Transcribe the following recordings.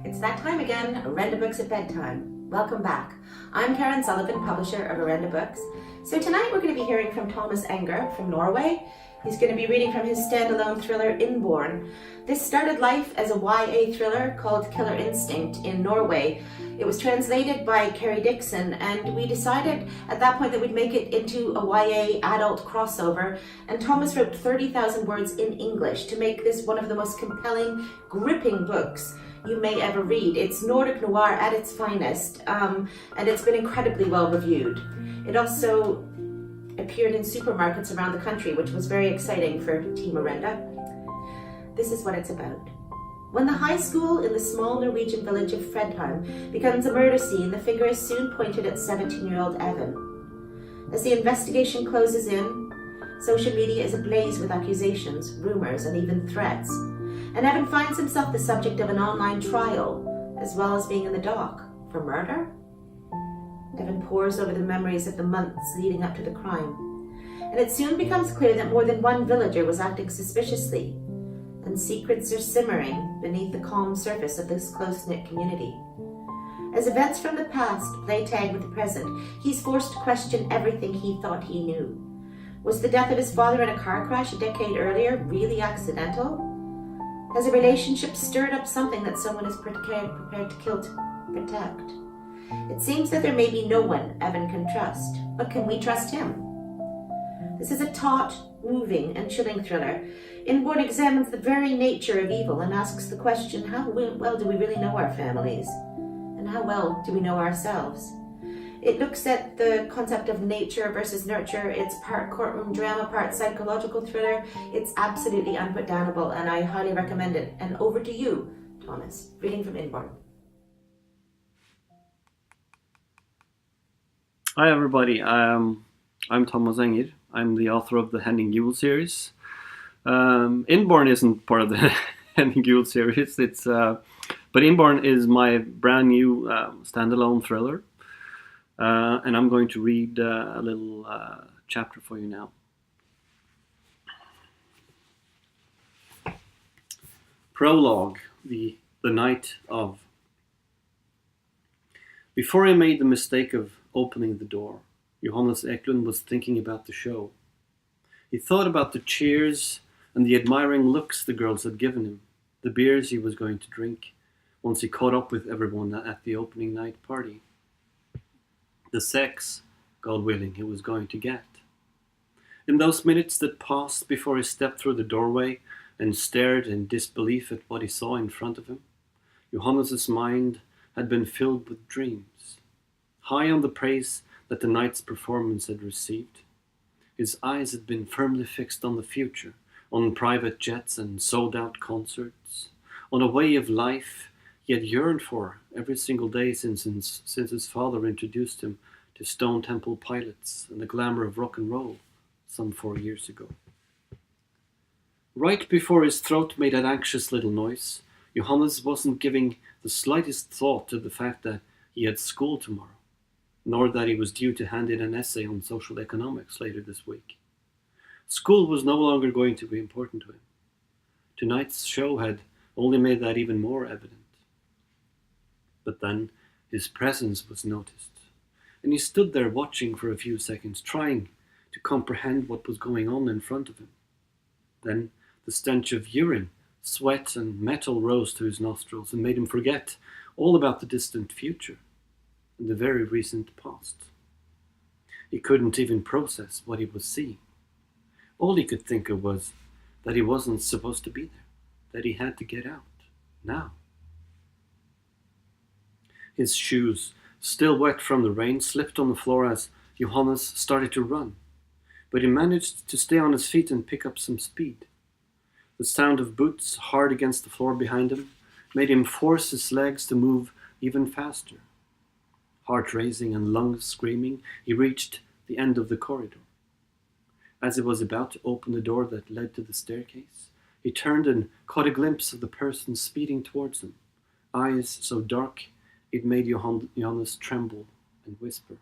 It's that time again, Orenda Books at Bedtime. Welcome back. I'm Karen Sullivan, publisher of Orenda Books. So tonight we're going to be hearing from Thomas Enger from Norway. He's going to be reading from his standalone thriller Inborn. This started life as a YA thriller called Killer Instinct in Norway. It was translated by Carrie Dixon, and we decided at that point that we'd make it into a YA adult crossover, and Thomas wrote 30,000 words in English to make this one of the most compelling, gripping books you may ever read. It's Nordic noir at its finest, and it's been incredibly well reviewed. It also appeared in supermarkets around the country, which was very exciting for Team Orenda. This is what it's about. When the high school in the small Norwegian village of Bedtime becomes a murder scene, the finger is soon pointed at 17-year-old Evan. As the investigation closes in, social media is ablaze with accusations, rumors, and even threats. And Evan finds himself the subject of an online trial, as well as being in the dock for murder. Evan pores over the memories of the months leading up to the crime, and it soon becomes clear that more than one villager was acting suspiciously, and secrets are simmering beneath the calm surface of this close-knit community. As events from the past play tag with the present, he's forced to question everything he thought he knew. Was the death of his father in a car crash a decade earlier really accidental? Has a relationship stirred up something that someone is prepared to kill to protect? It seems that there may be no one Evan can trust, but can we trust him? This is a taut, moving, and chilling thriller. Inborn examines the very nature of evil and asks the question, how well do we really know our families? And how well do we know ourselves? It looks at the concept of nature versus nurture. It's part courtroom drama, part psychological thriller. It's absolutely unputdownable, and I highly recommend it. And over to you, Thomas, reading from Inborn. Hi everybody, I'm Thomas Enger. I'm the author of the Henning Yule series. Inborn isn't part of the Henning Yule series, but Inborn is my brand new standalone thriller. And I'm going to read a little chapter for you now. Prologue, the night of. Before I made the mistake of opening the door, Johannes Eklund was thinking about the show. He thought about the cheers and the admiring looks the girls had given him, the beers he was going to drink once he caught up with everyone at the opening night party. The sex, God willing, he was going to get. In those minutes that passed before he stepped through the doorway and stared in disbelief at what he saw in front of him, Johannes's mind had been filled with dreams. High on the praise that the night's performance had received, his eyes had been firmly fixed on the future, on private jets and sold-out concerts, on a way of life he had yearned for every single day since his father introduced him to Stone Temple Pilots and the glamour of rock and roll some 4 years ago. Right before his throat made that anxious little noise, Johannes wasn't giving the slightest thought to the fact that he had school tomorrow, nor that he was due to hand in an essay on social economics later this week. School was no longer going to be important to him. Tonight's show had only made that even more evident. But then his presence was noticed, and he stood there watching for a few seconds, trying to comprehend what was going on in front of him. Then the stench of urine, sweat, and metal rose to his nostrils and made him forget all about the distant future and the very recent past. He couldn't even process what he was seeing. All he could think of was that he wasn't supposed to be there, that he had to get out, now. His shoes, still wet from the rain, slipped on the floor as Johannes started to run, but he managed to stay on his feet and pick up some speed. The sound of boots hard against the floor behind him made him force his legs to move even faster. Heart racing and lungs screaming, he reached the end of the corridor. As he was about to open the door that led to the staircase, he turned and caught a glimpse of the person speeding towards him, eyes so dark it made Johannes tremble and whisper.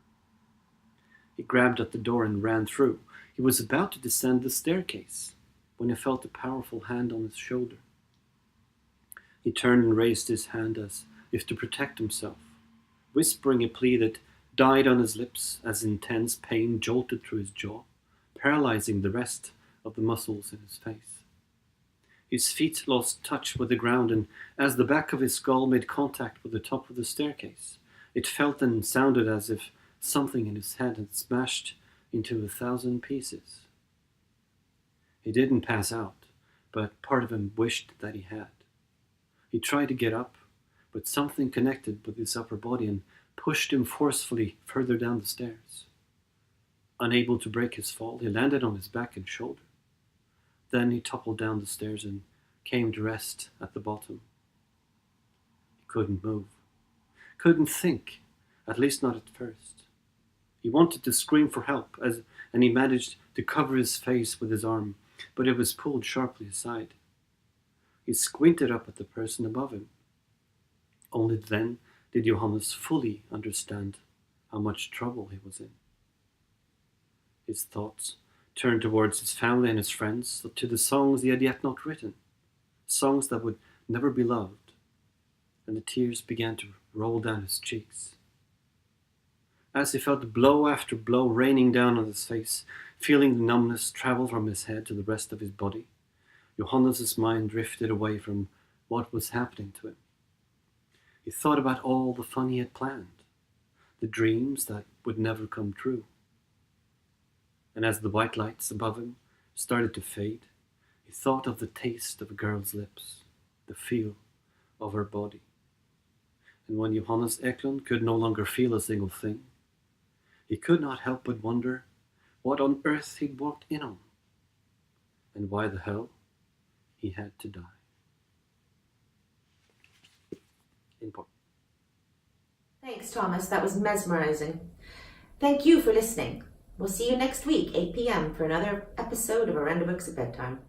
He grabbed at the door and ran through. He was about to descend the staircase when he felt a powerful hand on his shoulder. He turned and raised his hand as if to protect himself, whispering a plea that died on his lips as intense pain jolted through his jaw, paralyzing the rest of the muscles in his face. His feet lost touch with the ground, and as the back of his skull made contact with the top of the staircase, it felt and sounded as if something in his head had smashed into 1,000 pieces. He didn't pass out, but part of him wished that he had. He tried to get up, but something connected with his upper body and pushed him forcefully further down the stairs. Unable to break his fall, he landed on his back and shoulder. Then he toppled down the stairs and came to rest at the bottom. He couldn't move, couldn't think, at least not at first. He wanted to scream for help, and he managed to cover his face with his arm, but it was pulled sharply aside. He squinted up at the person above him. Only then did Johannes fully understand how much trouble he was in. His thoughts turned towards his family and his friends, to the songs he had yet not written, songs that would never be loved, and the tears began to roll down his cheeks. As he felt blow after blow raining down on his face, feeling the numbness travel from his head to the rest of his body, Johannes' mind drifted away from what was happening to him. He thought about all the fun he had planned, the dreams that would never come true. And as the white lights above him started to fade, he thought of the taste of a girl's lips, the feel of her body. And when Johannes Eklund could no longer feel a single thing, he could not help but wonder what on earth he'd walked in on, and why the hell he had to die. Import. Thanks, Thomas. That was mesmerizing. Thank you for listening. We'll see you next week, 8 p.m. for another episode of Orenda Books at Bedtime.